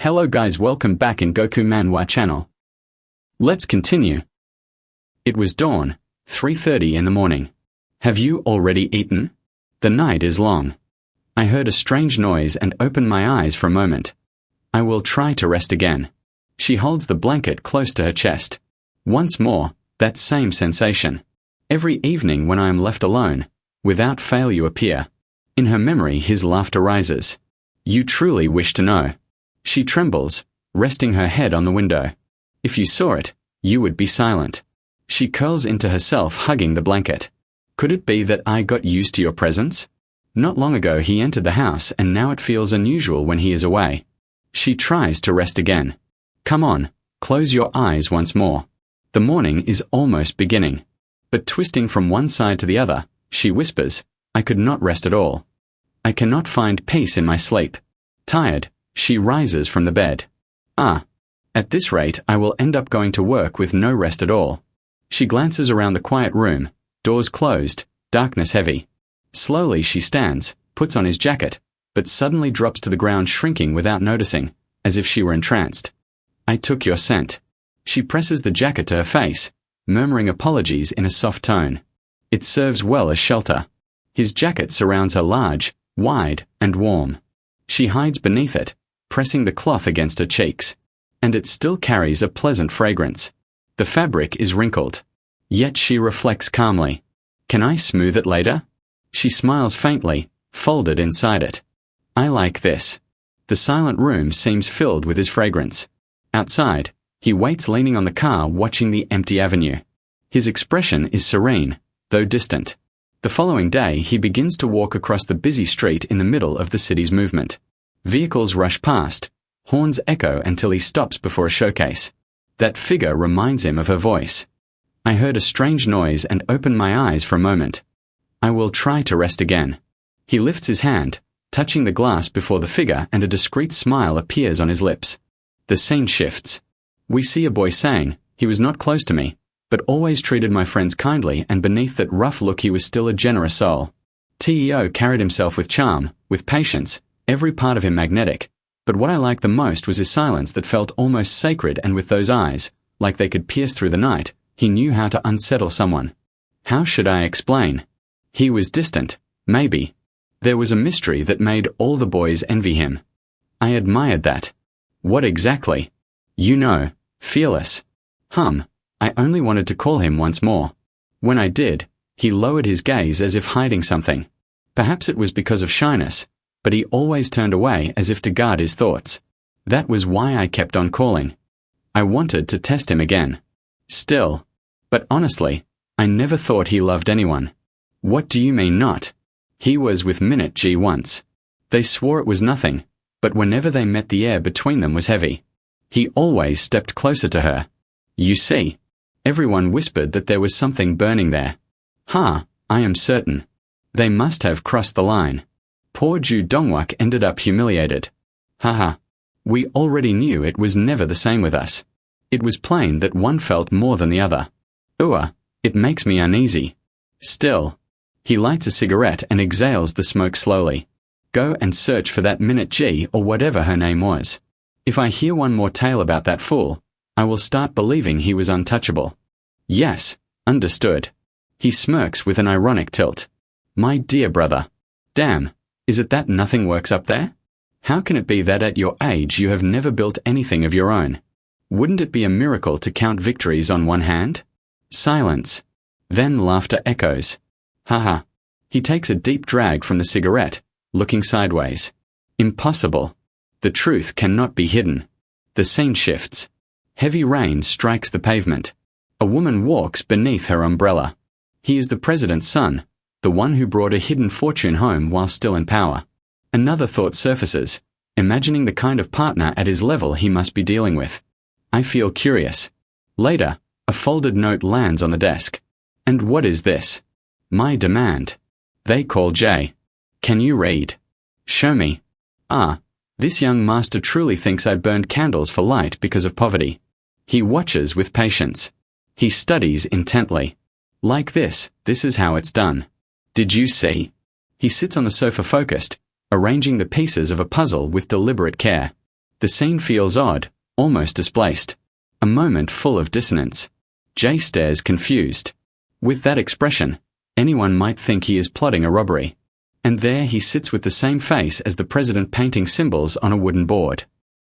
Hello guys, welcome back in Goku Manhwa channel. Let's continue. It was dawn, 3:30 in the morning. Have you already eaten? The night is long. I heard a strange noise and opened my eyes for a moment. I will try to rest again. She holds the blanket close to her chest. Once more, that same sensation. Every evening when I am left alone, without fail you appear. In her memory his laughter rises. You truly wish to know. She trembles, resting her head on the window. If you saw it, you would be silent. She curls into herself, hugging the blanket. Could it be that I got used to your presence? Not long ago he entered the house and now it feels unusual when he is away. She tries to rest again. Come on, close your eyes once more. The morning is almost beginning. But twisting from one side to the other, she whispers, I could not rest at all. I cannot find peace in my sleep. Tired, she rises from the bed. At this rate I will end up going to work with no rest at all. She glances around the quiet room, doors closed, darkness heavy. Slowly she stands, puts on his jacket, but suddenly drops to the ground, shrinking without noticing, as if she were entranced. I took your scent. She presses the jacket to her face, murmuring apologies in a soft tone. It serves well as shelter. His jacket surrounds her large, wide, and warm. She hides beneath it, pressing the cloth against her cheeks. And it still carries a pleasant fragrance. The fabric is wrinkled. Yet she reflects calmly. Can I smooth it later? She smiles faintly, folded inside it. I like this. The silent room seems filled with his fragrance. Outside, he waits leaning on the car, watching the empty avenue. His expression is serene, though distant. The following day he begins to walk across the busy street in the middle of the city's movement. Vehicles rush past, horns echo until he stops before a showcase. That figure reminds him of her voice. I heard a strange noise and opened my eyes for a moment. I will try to rest again. He lifts his hand, touching the glass before the figure, and a discreet smile appears on his lips. The scene shifts. We see a boy saying, he was not close to me, but always treated my friends kindly, and beneath that rough look he was still a generous soul. Teo carried himself with charm, with patience, every part of him magnetic, but what I liked the most was his silence that felt almost sacred, and with those eyes, like they could pierce through the night, he knew how to unsettle someone. How should I explain? He was distant, maybe. There was a mystery that made all the boys envy him. I admired that. What exactly? You know, fearless. I only wanted to call him once more. When I did, he lowered his gaze as if hiding something. Perhaps it was because of shyness, but he always turned away as if to guard his thoughts. That was why I kept on calling. I wanted to test him again. Still. But honestly, I never thought he loved anyone. What do you mean not? He was with Minute G once. They swore it was nothing, but whenever they met the air between them was heavy. He always stepped closer to her. You see, everyone whispered that there was something burning there. I am certain. They must have crossed the line. Poor Ju Dongwook ended up humiliated. We already knew it was never the same with us. It was plain that one felt more than the other. It makes me uneasy. Still. He lights a cigarette and exhales the smoke slowly. Go and search for that Minute G or whatever her name was. If I hear one more tale about that fool, I will start believing he was untouchable. Yes, understood. He smirks with an ironic tilt. My dear brother. Damn, is it that nothing works up there? How can it be that at your age you have never built anything of your own? Wouldn't it be a miracle to count victories on one hand? Silence. Then laughter echoes. He takes a deep drag from the cigarette, looking sideways. Impossible. The truth cannot be hidden. The scene shifts. Heavy rain strikes the pavement. A woman walks beneath her umbrella. He is the president's son, the one who brought a hidden fortune home while still in power. Another thought surfaces, imagining the kind of partner at his level he must be dealing with. I feel curious. Later, a folded note lands on the desk. And what is this? My demand. They call Jay. Can you read? Show me. This young master truly thinks I burned candles for light because of poverty. He watches with patience. He studies intently. Like this is how it's done. Did you see? He sits on the sofa focused, arranging the pieces of a puzzle with deliberate care. The scene feels odd, almost displaced. A moment full of dissonance. Jay stares confused. With that expression, anyone might think he is plotting a robbery. And there he sits with the same face as the president painting symbols on a wooden board.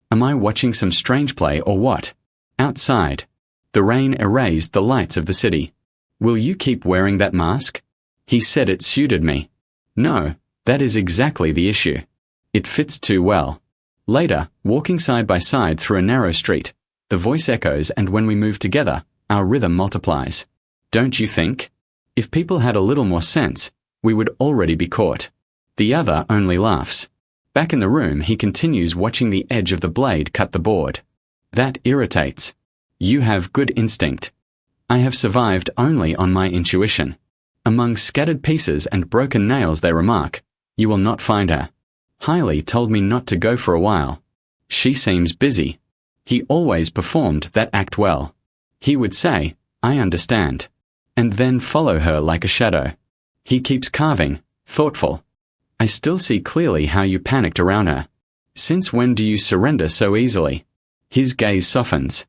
Am I watching some strange play or what? Outside, the rain erased the lights of the city. Will you keep wearing that mask? He said it suited me. No, that is exactly the issue. It fits too well. Later, walking side by side through a narrow street, the voice echoes, and when we move together, our rhythm multiplies. Don't you think? If people had a little more sense, we would already be caught. The other only laughs. Back in the room, he continues watching the edge of the blade cut the board. That irritates. You have good instinct. I have survived only on my intuition. Among scattered pieces and broken nails, they remark, you will not find her. Hailey told me not to go for a while. She seems busy. He always performed that act well. He would say, I understand. And then follow her like a shadow. He keeps carving, thoughtful. I still see clearly how you panicked around her. Since when do you surrender so easily? His gaze softens.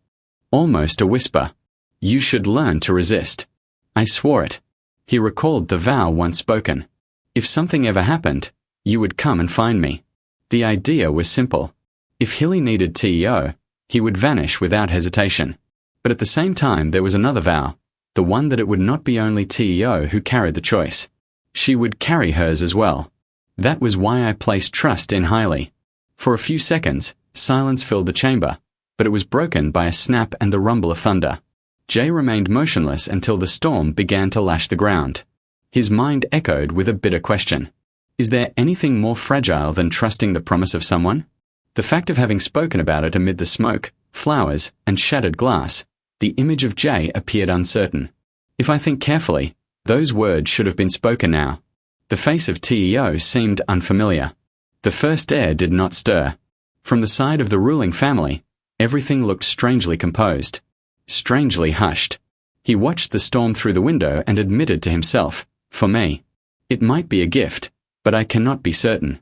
Almost a whisper. You should learn to resist. I swore it. He recalled the vow once spoken. If something ever happened, you would come and find me. The idea was simple. If Hilly needed TEO, he would vanish without hesitation. But at the same time there was another vow, the one that it would not be only TEO who carried the choice. She would carry hers as well. That was why I placed trust in Hailey. For a few seconds, silence filled the chamber, but it was broken by a snap and the rumble of thunder. Jay remained motionless until the storm began to lash the ground. His mind echoed with a bitter question. Is there anything more fragile than trusting the promise of someone? The fact of having spoken about it amid the smoke, flowers, and shattered glass, the image of Jay appeared uncertain. If I think carefully, those words should have been spoken now. The face of TEO seemed unfamiliar. The first heir did not stir. From the side of the ruling family, everything looked strangely composed. Strangely hushed. He watched the storm through the window and admitted to himself, for me. It might be a gift, but I cannot be certain.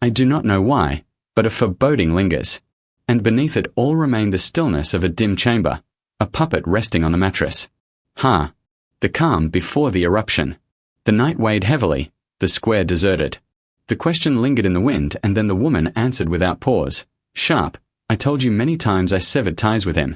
I do not know why, but a foreboding lingers. And beneath it all remained the stillness of a dim chamber, a puppet resting on the mattress. The calm before the eruption. The night weighed heavily, the square deserted. The question lingered in the wind, and then the woman answered without pause. Sharp, I told you many times I severed ties with him.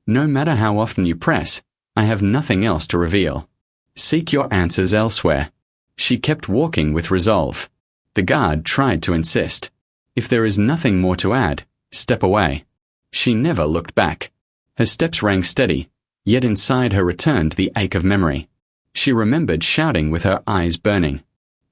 No matter how often you press, I have nothing else to reveal. Seek your answers elsewhere. She kept walking with resolve. The guard tried to insist. If there is nothing more to add, step away. She never looked back. Her steps rang steady, yet inside her returned the ache of memory. She remembered shouting with her eyes burning.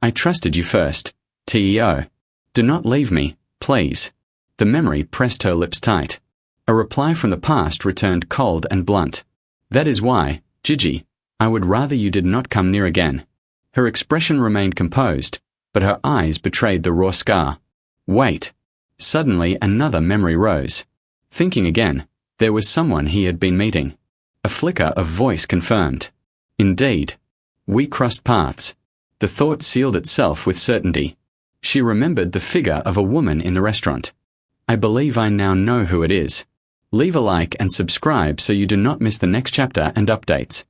I trusted you first, TEO. Do not leave me, please. The memory pressed her lips tight. A reply from the past returned cold and blunt. That is why, Gigi, I would rather you did not come near again. Her expression remained composed, but her eyes betrayed the raw scar. Wait. Suddenly another memory rose. Thinking again, there was someone he had been meeting. A flicker of voice confirmed. Indeed. We crossed paths. The thought sealed itself with certainty. She remembered the figure of a woman in the restaurant. I believe I now know who it is. Leave a like and subscribe so you do not miss the next chapter and updates.